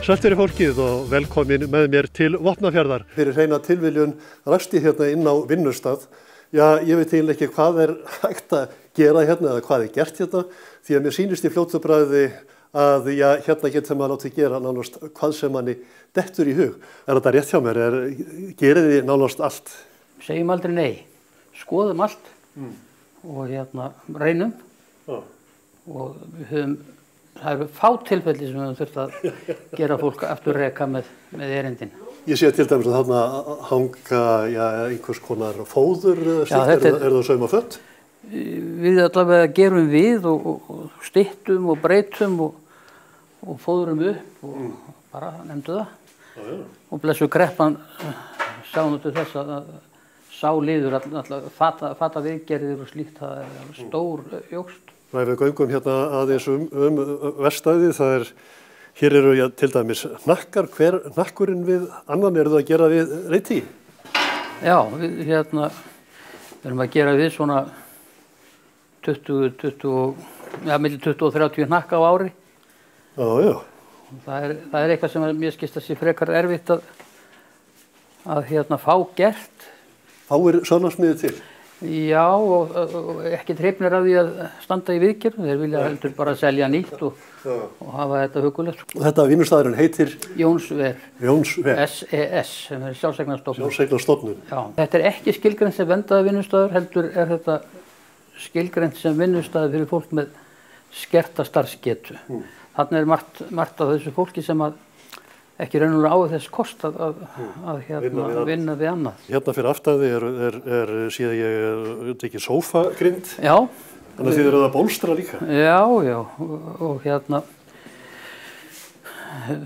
Sælt verið fólkið og velkomin með mér til Vopnafjarðar. Fyrir hreina tilviljun rakst ég hérna inn á vinnustað. Já, ég veit eiginlega ekki hvað hægt að gera hérna eða hvað gert hérna, því að mér sýnist í fljótu bragði að hérna getur maður látið gera nánast hvað sem manni dettur í hug. Þetta rétt hjá mér? Gerið þið nánast allt? Segjum aldrei nei. Skoðum allt og reynum. Og við höfum, það eru fá tilfelli sem við höfum þurft að gera fólk aftur reka með erindin. Ég sé til dæmis að þarna hanga einhvers konar fóður eða slíkt, er það saumafött? Við allavega gerum við og styttum og breytum og fóðurum upp og bara nefndu það. Og blessu kreppan sáum til þess að sá liður alltaf fata viðgerðir og slíkt, það er stór jógst. Ef við göngum hérna aðeins verkstæði, hér eru til dæmis hnakkar. Hver hnakkurinn við annan eru það að gera við reyti? Já, við erum að gera við svona milli 20 og 30 hnakka á ári. Já. Það er eitthvað sem mér skilst að sé frekar erfitt að fá gert. Fáir sörnarsmiðið til? Já, og ekki hrifnir af því að standa í viðgerð. Þeir vilja heldur bara selja nýtt og hafa þetta hugulegt. Og þetta vinnustæðurinn heitir? Jónsver. Jónsver. SES, sem er sjálfseignarstofnun. Sjálfseignarstofnun. Já. Þetta er ekki skilgreint sem verndaður vinnustæður, heldur er þetta skilgreint sem vinnustæður fyrir fólk með skerta starfsgetu. Þarna er margt af þessu fólki sem ekki raunverulega á þess kost að vinna við annað. Hérna fyrir aftæði síðan ég ekki sófagrind. Já. Þannig að þið eru að bólstra líka. Já, og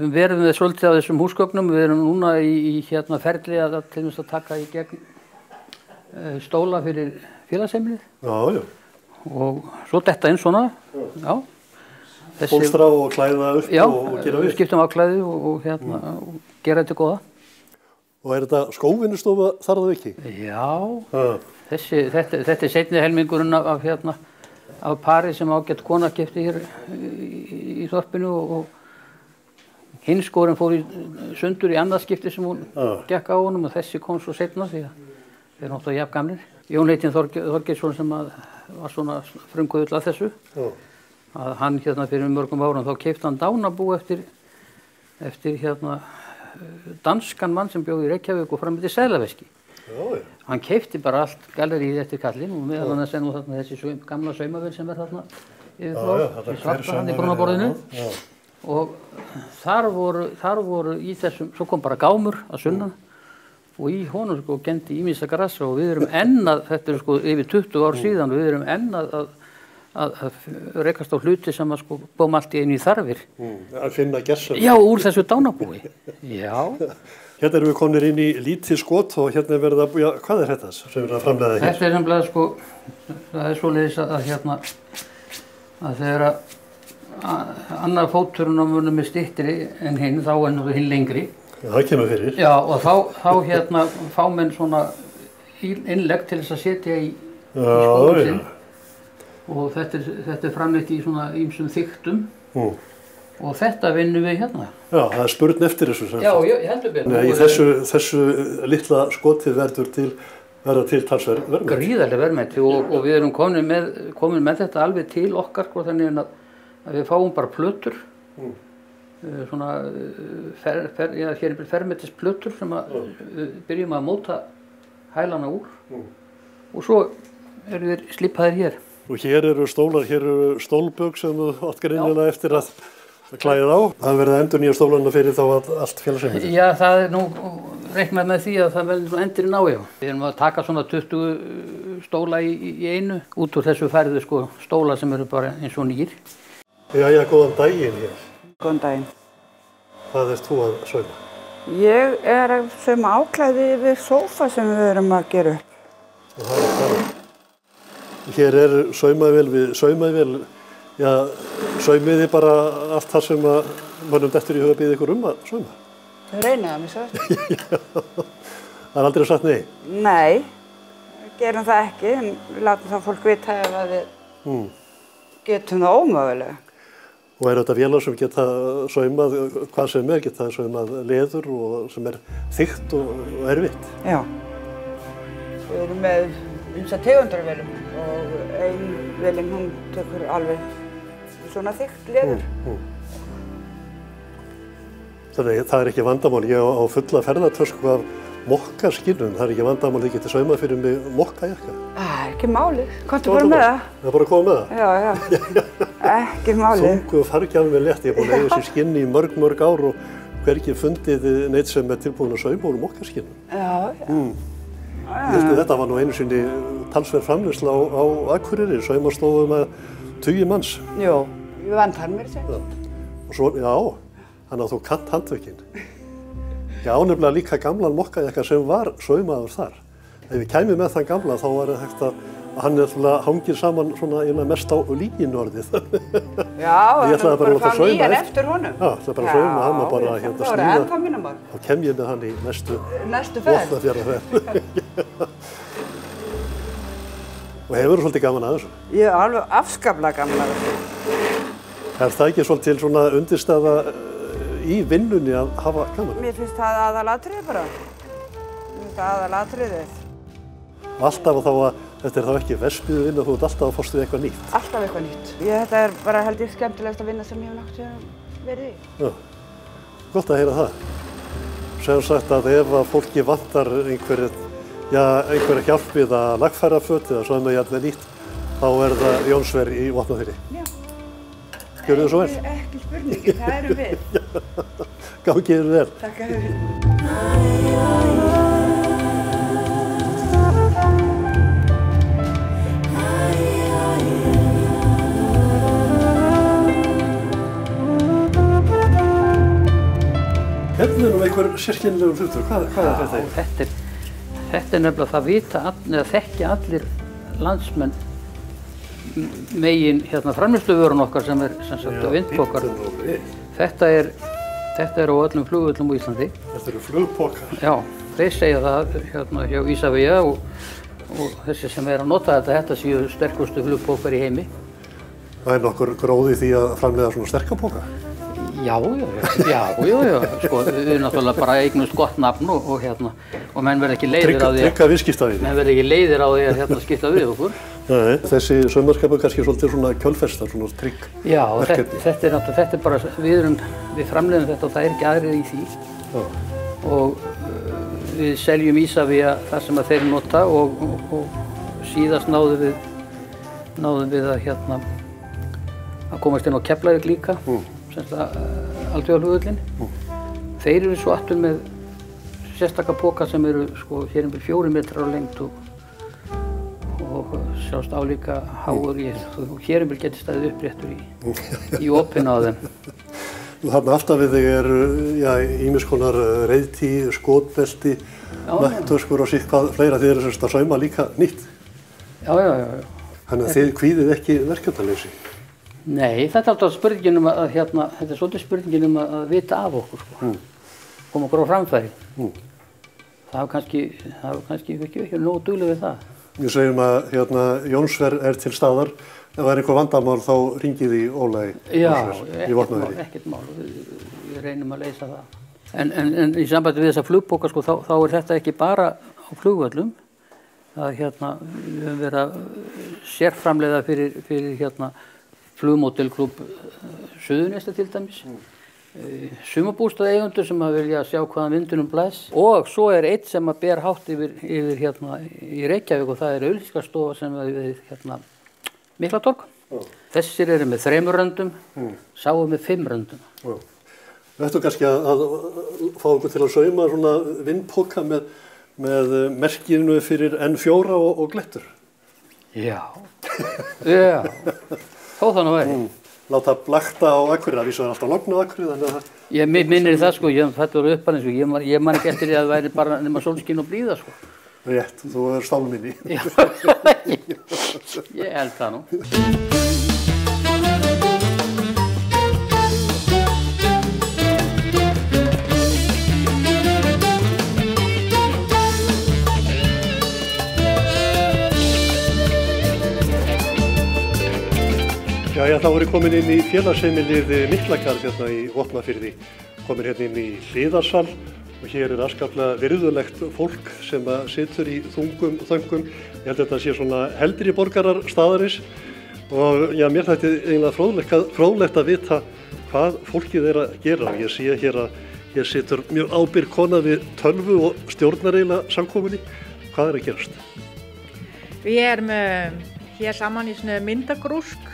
við erum við svolítið á þessum húsgögnum. Við erum núna í ferli að til dæmis að taka í gegn stóla fyrir félagsheimilið. Já. Og svo detta inn svona. Já. Bólstra og klæða upp og gera við? Já, við skiptum á klæði og gera þetta góða. Og er þetta skóvinnustofa þar það ekki? Já, þetta er seinni helmingurinn af pari sem ágætt kona keypti hér í þorpinu og hinn skórinn fór í sundur í annað skipti sem hún gekk á honum og þessi kom svo seinna því að þeir eru náttúrulega jafn gamlir. Jón heitinn Þorgeirsson sem var svona frumkvöðull að þessu. Að hann fyrir mörgum árum þá keypti hann dánabú eftir danskan mann sem bjó í Reykjavík og fram til seðlaveski. Hann keypti bara allt galleríið eftir kallinn og meðal annars nú þessi gamla saumavél sem þarna yfir svarta hann í brúnaborðinu. Og þar voru í þessum, svo kom bara gámur að sunnan og í honum geymdi ýmissa grassa og við erum enn þetta er yfir 20 ár síðan og við erum enn að rekast á hluti sem kom allt í einu í þarfir. Að finna gersamlega. Já, úr þessu dánabúi. Já. Hérna erum við komnir inn í lítið skot og hérna verða, hvað er þetta sem er að framleiða hér? Þetta er nefnilega það er svoleiðis að þegar annar fóturinn á munum er styttri en hinn, þá er hinn lengri. Já, það kemur fyrir. Já, og þá fá menn svona innlegg til þess að setja í skóðum sinn. Og þetta er framleitt í svona ýmsum þyktum og þetta vinnum við hérna. Já, það er spurn eftir þessu. Já, ég heldur betur. Nei, þessu litla skotið verður til talsverð verðmæti. Gríðarlega verðmæti og við erum komin með þetta alveg til okkar þannig að við fáum bara plötur. Svona hér er fermetis plötur sem við byrjum að móta hælana úr og svo eru þeir slípaðir hér. Og hér eru stólar, hér eru stólbögg sem þú átt greinilega eftir að klæða á. Það verða endur nýja stólana fyrir þá allt félagsheimilið. Já, það er nú reiknað með því að það verður endurinn á, já. Við erum að taka svona 20 stóla í einu út úr þessu færðu stóla sem eru bara eins og nýr. Jæja, góðan daginn hér. Góðan daginn. Hvað ert þú að sauma? Ég er að sauma áklæði yfir sófa sem við erum að gera upp. Og það er það. Hér er saumavél við saumavél. Já, saumiði bara allt það sem mönnum dettur í huga býði ykkur að sauma? Við reynum það, mér svo. Það er aldrei sagt nei? Nei, við gerum það ekki, en við látum það fólk vita ef að við getum það ómögulega. Og þetta vélar sem geta saumað, hvað sem geta saumað leður og sem þykkt og erfitt. Já. Við erum með ýmsa tegundarvélum og ein vélin hún tekur alveg svona þykkt leður. Þannig það ekki vandamál. Ég á fulla ferðartösku af mokkaskinnum. Það ekki vandamál að ég geti saumað fyrir mig mokkajakka. Það ekki málið. Komdu bara með það. Það bara að koma með það? Já. Ekki málið. Þungu fargjafn með létt. Ég búin að eiga þessi skinn í mörg ár og hvergi fundið neitt sem tilbúin að sauma úr mokkaskinnum. Já. Þetta var nú einu sinni talsverð framleiðsla á Akureyri, saumastofu með 20 manns. Jó, við vantar mér sér. Og svo, þannig að þú kannt handtökin. Ég á nefnilega líka gamlan mokkajakka sem var saumaður þar. Ef ég kæmi með þann gamla þá var hægt að hann hangir saman svona mest á líginu orðið. Já, ég ætlaði bara að láta nýjan eftir honum. Já, það bara að sauma hann og bara það var ennþá mínumál. Þá kem ég með hann í næstu ferð. Vopnafjarðarferð. Og hefur svolítið gaman að þessu? Ég er alveg afskaplega gaman að þessu. Það ekki svolítið svona undirstaða í vinnunni að hafa gaman? Mér finnst það aðalatriðið bara. Mér finnst það aðalatriðið. Alltaf þá að þetta þá ekki verksmiðju vinna, þú ert alltaf að fást við eitthvað nýtt. Alltaf eitthvað nýtt. Þetta bara held ég skemmtilegasta vinna sem ég hef náttúrulega verið í. Já, gott að heyra það. Sem sagt að ef að fólki vantar einhverja hjálp við að lagfæra föt eða sauma jafnvel nýtt, þá það Jónsver í Vopnafirði. Já. Gjörðu þið svo vel? Ekki spurningi, það erum við. Gangi þér vel. Takk fyrir. Hérna nú einhver sérkennilegur hlutur. Hvað þetta? Þetta nefnilega það vita eða þekkja allir landsmenn megin framleiðsluvörun okkar sem sem sagt vindpokar. Þetta er á öllum flugvöllum á Íslandi. Þetta eru flugpokar? Já, þeir segja það hjá Isavia og þessi sem að nota þetta séu sterkustu flugpokar í heimi. Það nokkur gróði því að framleiða svona sterkapoka? Já. Sko, við náttúrulega bara eignumst gott nafn og menn verða ekki leiðir á því Trygga viðskiptavini. Menn verða ekki leiðir á því að skipta við okkur. Nei, þessi saumaskapur kannski svolítið svona kjölfesta, svona trygg verkefni. Já, þetta er bara, við framleiðum þetta og það er ekki aðrið í því. Já. Og við seljum Isavia það sem að þeir nota og síðast náðum við að komast inn á Keflavík líka. Alþjóðaflugvöllinn. Þeir eru svo aftur með sérstaka poka sem eru hér 4 metrar á lengd og sjást álíka háur og hér getur staðið uppréttur í opinu á þeim. Þarna aftan við þig ýmiss konar reiðtý, skotbelti, nakktöskur og sitt hvað fleira. Þið eru að sauma líka nýtt. Já. Þannig að þið kvíðið ekki verkefnaleysi. Nei, þetta er alltaf spurningin þetta er svolítið spurningin að vita af okkur, koma okkur á framfæri. Það hafa kannski ekki nógu dugleg við það. Við segjum að Jónsver til staðar. Ef það einhver vandamál þá ringið í Óla í Vopnafirði. Já, ekkert mál. Við reynum að leysa það. En í sambandi við þessa flugpoka þá er þetta ekki bara á flugvöllum. Við höfum verið að sérframleiða fyrir flugmódelklúbb Suðurnesja til dæmis. Sumarbústaðaeigendur sem vilja sjá hvaðan vindunum blæs. Og svo er eitt sem ber hátt yfir í Reykjavík og það er auglýsingastofa sem við Miklatorg. Þessir eru með 3 röndum, sáum með 5 röndum. Við ættum kannski að fá okkur til að sauma svona vindpoka með merkinu fyrir N4 og glettur. Já. Þó þannig væri. Láta blakta á Akureyri, það vísar alltaf logn á Akureyri, þannig að það... Ég minnir það þetta voru uppalins ég man ekki eftir því að það væri bara nema sólskinn og blíða Rétt, þú er stálum inn í. Já, ég held það nú. Jæja, þá er ég komin inn í félagsheimilið Miklagarð hérna í Vopnafirði, komin hérna inn í hliðarsal og hér er afskaplega virðulegt fólk sem situr í þungum þöngum. Ég held að þetta sé svona heldri borgarar staðarins og já, mér þætti eiginlega fróðlegt að vita hvað fólkið er að gera. Ég sé hér að hér situr mjög ábyrg kona við tölvu og stjórnar eiginlega samkomunni. Hvað er að gerast? Vi hér saman í svona myndagrúsk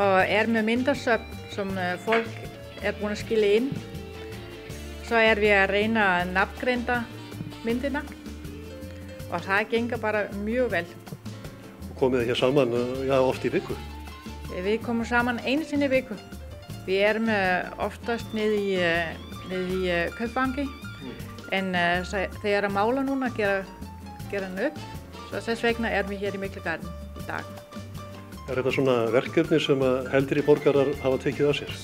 og med myndasöfn som folk búin að skilja inn. Så vi að reyna að nafngreinda myndina og það gengur bara mjög vel. Komið þið hér saman oft í viku? Við komum saman einu sinni í viku. Við oftast niður í Kaupvangi en þegar að mála núna gera hann upp, svo þess vegna við hér í Miklagarði í dag. Er þetta svona verkefni sem heldri borgarar hafa tekið að sér?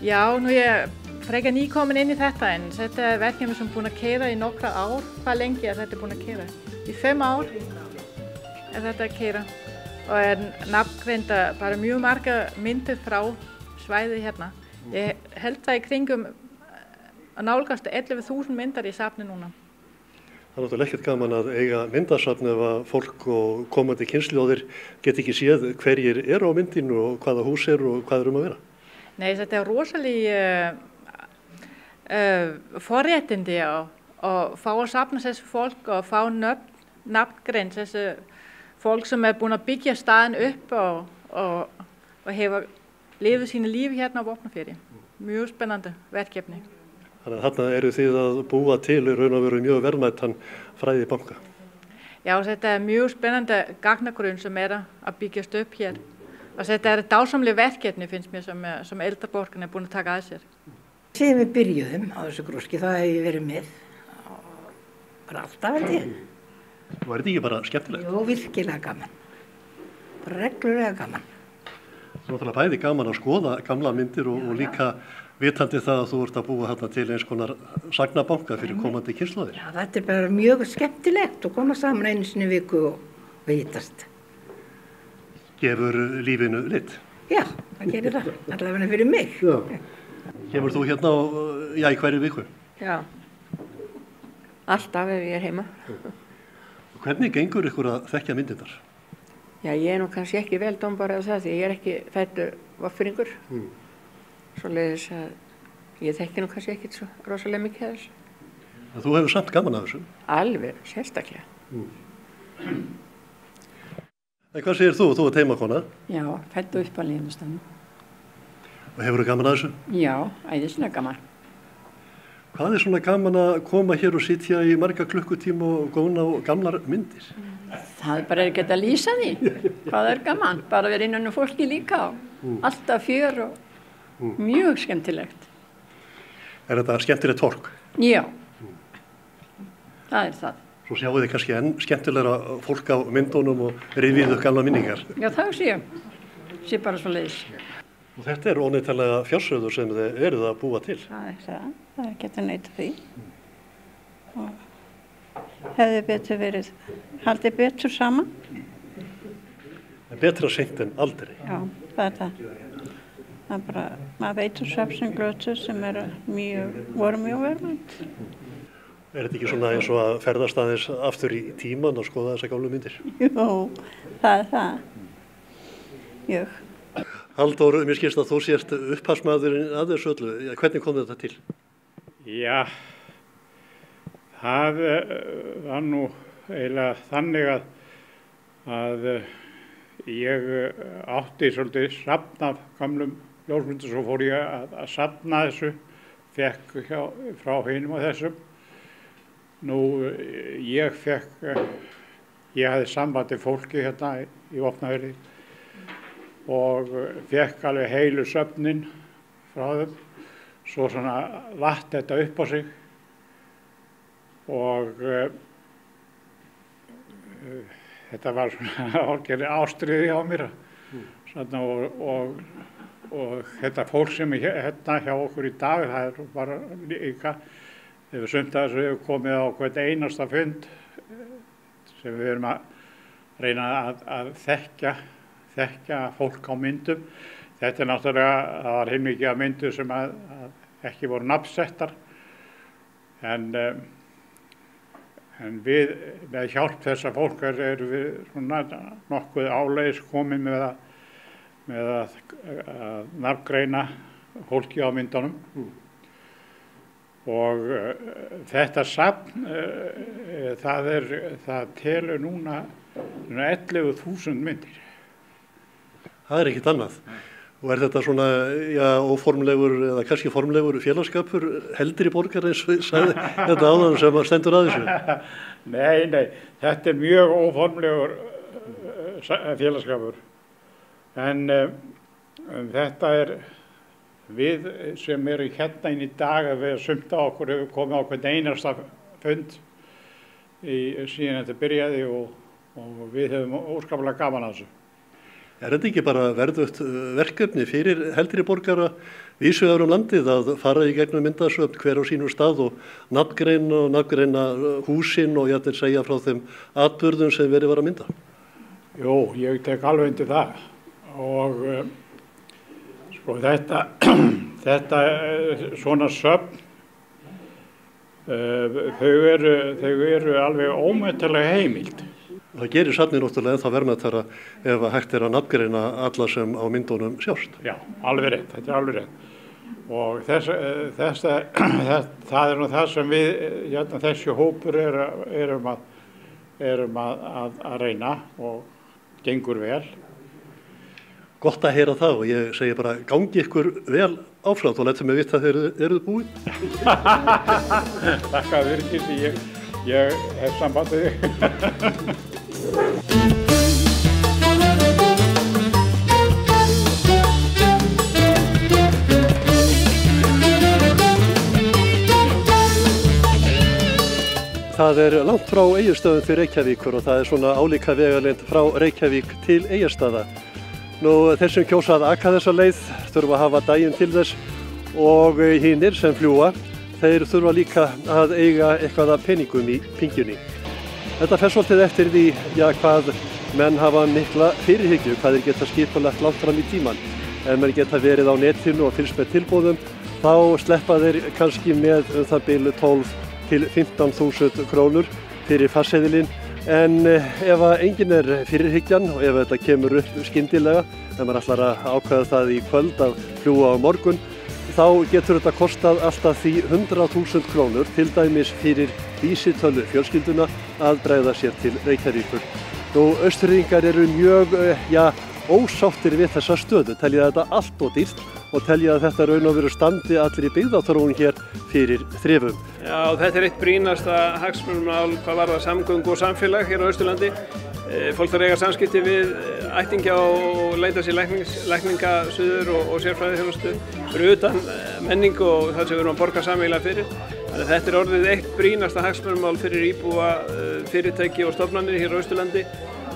Já, nú ég frekar nýkomin inn í þetta en þetta er verkefni sem búin að keyra í nokkra ár. Hvað lengi þetta búin að keyra? Í 5 ár þetta að keyra og nafngreinda bara mjög marga myndir frá svæði hérna. Ég held það í kringum að nálgast 11.000 myndar í safni núna. Það er náttúrulega ekkert gaman að eiga myndasafn ef að fólk og komandi kynslóðir get ekki séð hverjir eru á myndinu og hvaða hús eru og hvað að vera. Nei, þetta rosalega forréttindi að fá að safna þessu fólk og fá nafngreind þessu fólk sem búin að byggja staðinn upp og hefur lifið sínu lífi hérna á Vopnafirði. Mjög spennandi verkefni. Þannig að þarna eru þið að búa til í raun og veru mjög verðmætan fræðibanka. Já, þetta mjög spennandi gagnagrunn sem að byggjast upp hér. Og þetta dásamleg verkefni finnst mér sem eldri búin að taka að sér. Síðan við byrjuðum á þessu grúski, það hef ég verið með. Bara alltaf held ég. Og er þetta ekki bara skemmtilegt? Jú, virkilega gaman. Bara reglulega gaman. Það er náttúrulega bæði gaman að skoða gamla myndir og líka vitandi það að þú ert að búa hérna til eins konar sagnabanka fyrir komandi kynslóðir. Já, þetta bara mjög skemmtilegt að koma saman einu sinni í viku og vitast. Gefur lífinu lit? Já, það gerir það. Allavega fyrir mig. Já. Kemur þú hérna í hverju viku? Já, alltaf ef ég er heima. Hvernig gengur ykkur að þekkja myndirnar? Já, ég nú kannski ekki vel dómbari á það því ég ekki fæddur Vopnfirðingur. Svoleiðis að ég þekki nú kannski ekkert svo rosalega mikið af þessu. En þú hefur samt gaman af þessu? Alveg, sérstaklega. En hvað segir þú? Þú ert heimakona? Já, fæddu upp á Línustafnum. Og hefur þú gaman af þessu? Já, æðislega gaman. Hvað er svona gaman að koma hér og sitja í marga klukkutíma og góna á gamlar myndir? Það er bara ekki að lýsa því. Hvað er gaman? Bara vera innan fólki líka á. Alltaf fjör og mjög skemmtilegt. Er þetta skemmtilegt torg? Já, það er það. Svo sjáu þið kannski enn skemmtilegra fólk á myndunum og rifið upp gamla minningar. Já, það sé bara svo leiðis. Og þetta er óneitanlega fjársjóður sem þið eruð að búa til. Það er getur neitað því. Og hefði betur verið, haldið betur saman. En betra seint en aldrei. Já, það er það. Það er bara, maður veitur svefnsum glötu sem voru mjög verðmætt. Er þetta ekki svona eins og að ferðast aðeins aftur í tíman og skoða þessa gamlu myndir? Jú, það er það. Mjög. Halldór, mér skilst að þú sést upphafsmaðurinn að þessu öllu. Hvernig kom þetta til? Já, það var nú eiginlega þannig að ég átti svolítið safn af gamlum ljósmyndum, svo fór ég að safna þessu, fekk frá hinum og þessum. Nú, ég hafði sambandi fólki hérna í Vopnafirði og fekk alveg heilu söfnin frá þeim, svo svona vatt þetta upp á sig og þetta var svona orðgerði ástriði á mér og þetta fólk sem er hérna hjá okkur í dag, það er bara líka, þegar sumt að þessu hefur komið á hvern einasta fund sem við erum að reyna að þekkja þekkja fólk á myndum. Þetta náttúrulega, það var heilmikið af myndum sem að ekki voru nafnsettar, en við með hjálp þessa fólk erum við svona nokkuð áleiðis komin með að nafngreina fólki á myndunum. Og þetta safn, það telur núna 11.000 myndir. Það ekkert annað. Og þetta svona, óformlegur eða kannski formlegur félagskapur heldri borgar eins og sagði þetta áðan sem stendur að þessu? Nei, þetta mjög óformlegur félagskapur. En þetta við sem eru hérna inn í dag, við sumt á okkur hefur komið á hvern einasta fund síðan þetta byrjaði og við hefum óskaplega gaman að þessu. Þetta ekki bara verðugt verkefni fyrir heldri borgara vísvegar landið að fara í gegnum myndasöfn hver á sínum stað og nafngreina húsin og jafnvel segja frá þeim atburðum sem verið var að mynda? Jú, ég tek alveg undir það og sko þetta svona söfn, þau eru alveg ómetanlega heimild. Það gerir safnið náttúrulega ennþá verðmætara ef hægt að nafngreina alla sem á myndunum sjást. Já, alveg rétt, þetta alveg rétt. Og það nú það sem við, þessi hópur erum að reyna og gengur vel. Gott að heyra það og ég segi bara gangi ykkur vel áfram og letum mig vita þegar eruð búin. Þakka fyrir því, ég hef sambandið þig. Það langt frá Egilsstöðum til Reykjavíkur og það svona álíka vegalengd frá Reykjavík til Egilsstaða. Þeir sem kjósa að aka þessa leið þurfa að hafa daginn til þess og hinir sem fljúga, þeir þurfa líka að eiga eitthvað af peningum í pingjunni. Þetta fer svolítið eftir því hvað menn hafa mikla fyrirhyggju, hvað þeir geta skipulagt langt fram í tíman. Ef menn geta verið á netinu og fylgst með tilboðum, þá sleppa þeir kannski með það bil 12 til 15.000 krónur fyrir farseðilinn. En ef enginn fyrirhyggjan og ef þetta kemur upp skyndilega, ef maður ætlar að ákveða það í kvöld að fljúga á morgun, þá getur þetta kostað alltaf því 100.000 krónur, til dæmis fyrir vísitölu fjölskylduna að bregða sér til Reykjavíkur. Austfirðingar eru mjög ósáttir við þessa stöðu, telja þetta allt og dýrt og telja að þetta raun og veru standi allir í byggðaþróun hér fyrir þrifum. Já, þetta eitt brýnasta hagsmunamál hvað varðar samgöngu og samfélag hér á Austurlandi. Fólk þarf að eiga samskipti við ættingja og leita sér lækningasuður og sérfræðiþjónustu fyrir utan menningu og það sem við erum að borga sameiginlega fyrir. Þannig að þetta orðið eitt brýnasta hagsmunamál fyrir íbúa, fyrirtæki og stofnanir hér á Austurlandi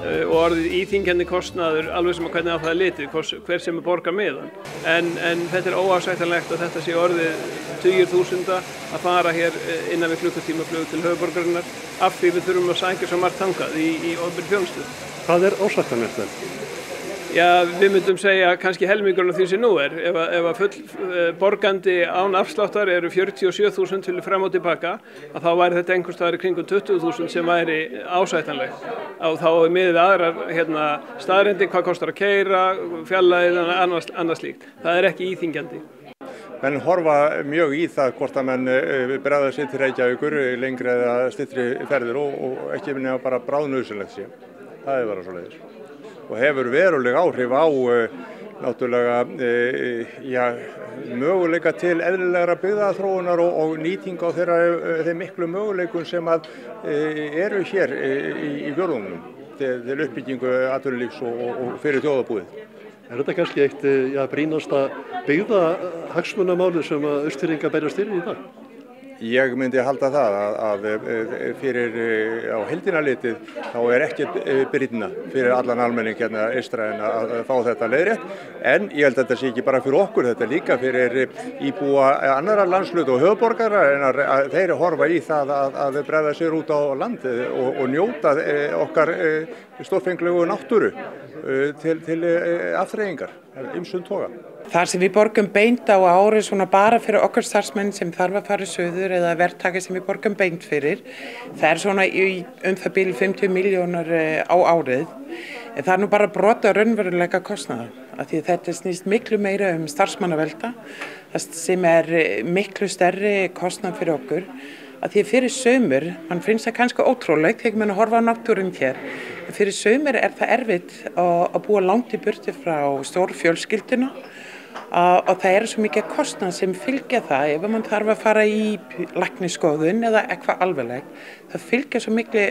og orðið íþyngjandi kostnaður alveg sem að hvernig á það er litið, hver sem er borga meðan. En þetta er óásættanlegt að þetta sé orðið tugir þúsunda að fara hér innan við klukkutímaflug til höfuðborgarinnar af því við þurfum að sækja svo margt þangað í opinberri þjónustu. Hvað er óásættanlegt? Já, við myndum segja kannski helmingurinn af því sem nú er. Ef að full borgandi án afsláttar eru 47.000 til fram og tilbaka, að þá væri þetta einhvers staðar í kringum 20.000 sem væri ásættanlegt. Og þá er miðið aðrar staðreyndir, hvað kostar að keyra, fjarlægð, annað slíkt. Það er ekki íþyngjandi. Menn horfa mjög í það hvort að menn bregða sér til Reykjavíkur lengri eða styttri ferðir og ekki nema bara bráðnauðsynlegt sé. Það er bara svoleiðis. Og hefur veruleg áhrif á náttúrulega möguleika til eðlilegra byggðaþróunar og nýting á þeim miklu möguleikum sem eru hér í fjórðungnum til uppbyggingu atvinnulífs og fyrir þjóðarbúið. Er þetta kannski eitt brýnasta byggðahagsmunamáli sem Austfirðingar berjast fyrir í dag? Ég myndi halda það að fyrir á heildina litið þá ekkert brýnna fyrir allan almenning hérna eystra en að fá þetta leiðrétt. En ég held að þetta sé ekki bara fyrir okkur, þetta líka fyrir íbúa annarra landshluta og höfuðborgara en að þeir horfa í það að bregða sér út á land og njóta okkar stórfenglegu náttúru til afþreyingar, ýmsum toga. Það sem við borgum beint á ári svona bara fyrir okkar starfsmenn sem þarf að fara suður eða verktaka sem við borgum beint fyrir, það svona í það bil 50 milljónar á árið. En það nú bara brot af raunveruleika kostnaðar, af því að þetta snýst miklu meira starfsmannavelta, það sem miklu stærri kostnað fyrir okkur. Að því að fyrir sumur, mann finnst það kannski ótrúlegt þegar mann horfa á náttúrun hér, en fyrir sumur það erfitt að búa langt í burtu frá stór fjölskylduna og það svo mikið kostnað sem fylgja það ef mann þarf að fara í læknisskoðun eða eitthvað alvarlegt. Það fylgja svo miklu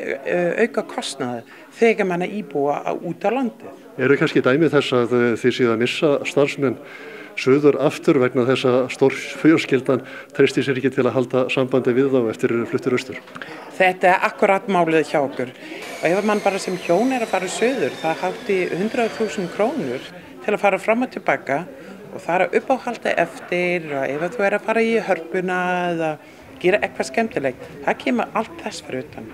auka kostnað þegar mann íbúa út á landið. Eru kannski dæmi þess að þið séu að missa starfsmenn suður aftur vegna þess að stór fjölskyldan treysti sér ekki til að halda sambandi við þá eftir fluttur austur? Þetta akkurat málið hjá okkur. Og ef mann bara sem hjón að fara suður, það hátti 100.000 krónur til að fara fram og tilbaka og það uppáhalda eftir og ef þú að fara í hörpuna eða gera eitthvað skemmtilegt, það kemur allt þess fyrir utan.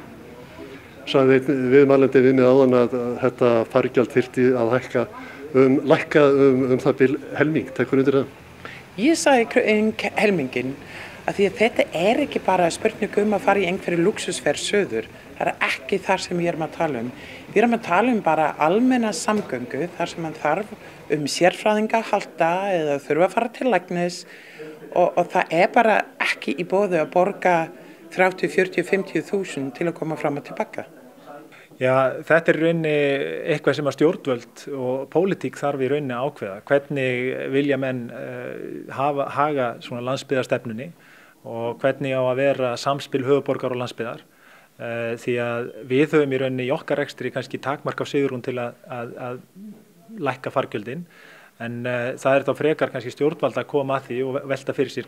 Sagði viðmælandi við mig áðan að þetta fargjald þyrfti að lækka það bil helming, tekur undir það? Ég sagði helmingin að því að þetta ekki bara spurning að fara í einhverju lúxusferð suður, það ekki þar sem við að tala um. Við að tala um bara almenna samgöngu þar sem man þarf sérfræðinga að halda eða þurfa að fara til læknis og það bara ekki í boði að borga 30, 40, 50.000 til að koma fram og tilbaka. Já, þetta í rauninni eitthvað sem að stjórnvöld og pólitík þarf í rauninni að ákveða. Hvernig vilja menn haga svona landsbyggðarstefnunni og hvernig á að vera samspil höfuðborgar og landsbyggðar. Því að við höfum í rauninni í okkar rekstri kannski takmark á svigrúm til að lækka fargjöldin, en það þá frekar kannski stjórnvald að koma að því og velta fyrir sér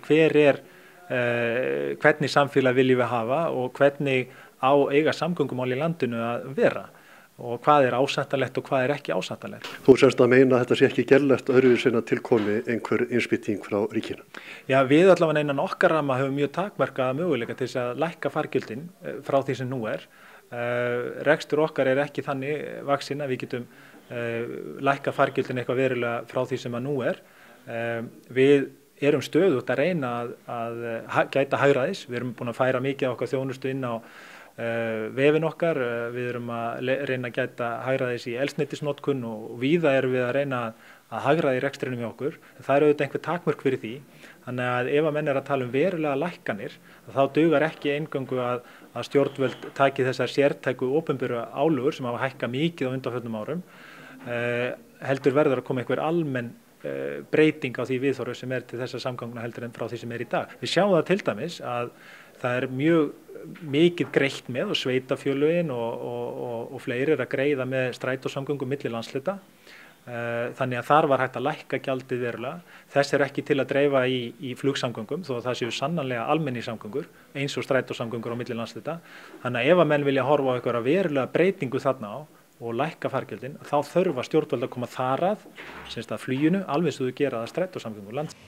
hvernig samfélag viljum við hafa og hvernig á eiga samgöngumál í landinu að vera og hvað ásættanlegt og hvað ekki ásættanlegt. Þú sérst að meina að þetta sé ekki gerlegt öðruvísi en að tilkomi einhver innspýting frá ríkinu? Já, við allavega innan okkar ramma höfum mjög takmarkaða möguleika til þess að lækka fargjöldin frá því sem nú Rekstur okkar ekki þannig vaxinn að við getum lækka fargjöldin eitthvað verulega frá því sem að nú Við erum stöðugt að reyna að gæta hagræðis. Við erum búin að færa mikið af okkar þjónustu inn á vefin okkar. Við erum að reyna að gæta hagræðis í eldsneytisnotkun og víða erum við að reyna að hagræða í rekstrinum hjá okkur. Það auðvitað einhver takmörk fyrir því. Þannig að ef að menn að tala verulega lækkanir, þá dugar ekki eingöngu að stjórnvöld taki þessar sértæku opinberu álögur sem hafa hækkað mikið á undanförnum árum. Heldur verður að koma einhver almenn breyting á því viðhorfi sem til þessa samgangna heldur en frá því sem í dag. Við sjáum það til dæmis að það mjög mikið greitt með og sveitafjölugin og fleiri að greiða með strætósamgöngum milli landshluta. Þannig að þar var hægt að lækka gjaldið verulega. Þess ekki til að dreifa í flugsamgöngum þó að það séu sannanlega almenningssamgöngur eins og strætósamgöngur á milli landshluta. Þannig að ef að menn vilja horfa á einhverja verulega breytingu þarna á og lækka fargjöldin, þá þurfa stjórnvöld að koma þar að fluginu, alveg svo þau gera það strætósamgöngur lands.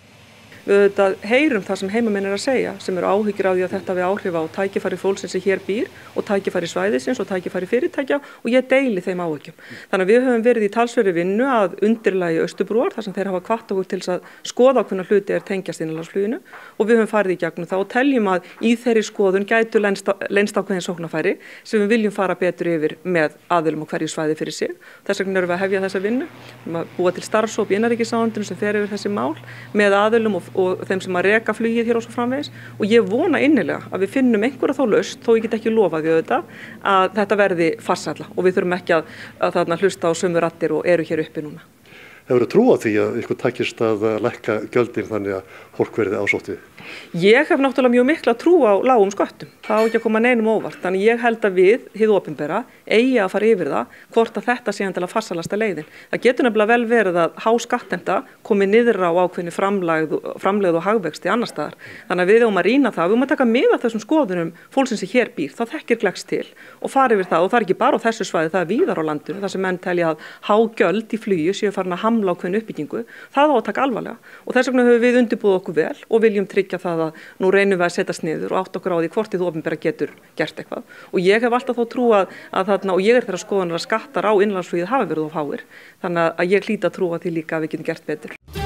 Við heyrum það sem heimamenn að segja, sem eru áhyggjur á því að þetta við áhrif á tækifæri fólksins sem hér býr og tækifæri svæðisins og tækifæri fyrirtækja og ég deili þeim áhyggjum. Þannig að við höfum verið í talsverðri vinnu að undirlagi Austurbrúar þar sem þeir hafa hvatt okkur til að skoða hvernig hluti tengjast innanlandsfluginu og við höfum farið í gegnum það og teljum að í þeirri skoðun gætu leynst ákveðin sóknarfæri sem við viljum fara betur yfir með aðilum á hverju svæði fyrir sig. Þess vegna erum við að hefja þessa vinnu, búa til starfshóp í innanríkisráðuneytinu sem fer yfir þessi mál með aðilum og þeim sem að reka flugið hér og svo framvegis og ég vona innilega að við finnum einhverja þá lausn, þó ég get ekki lofað því að þetta verði farsælla og við þurfum ekki að þarna hlusta á sömu raddir og eru hér uppi núna. Hefur trú á því að ykkur takist að lækka gjöldin þannig að fólk verði ásótt við? Ég hef náttúrulega mjög mikla trú á lágum sköttum. Það á ekki að koma neinum óvart. Þannig ég held að við, hið opinbera, eigi að fara yfir það hvort að þetta sé endilega farsælasta leiðin. Það getur nefnilega vel verið að há skattheimta komi niður á ákveðinni framlegð og hagvexti annar staðar. Þannig að við eigum að rýna það, við eigum að taka mið af þessum skoðunum fólksins sem hér býr, það þekkir gleggst til og fara yfir það og það er ekki bara á þessu svæði, það er víðar á landinu, þar sem menn telja að há gjöld í flugi séu farin að hamla ákveðinni uppbyggingu, það á að taka alvarlega og þess vegna höfum við undirbúið okkur vel og viljum tryggja það að nú reynum við að setjast niður og átta okkur á því hvort hið opinbera getur gert eitthvað og ég hef alltaf þá trú að þarna og ég er þeirra skoðunar að skattar á innanlandsflugið hafa verið of háir þannig að ég hlýt að trúa því líka að við getum gert betur.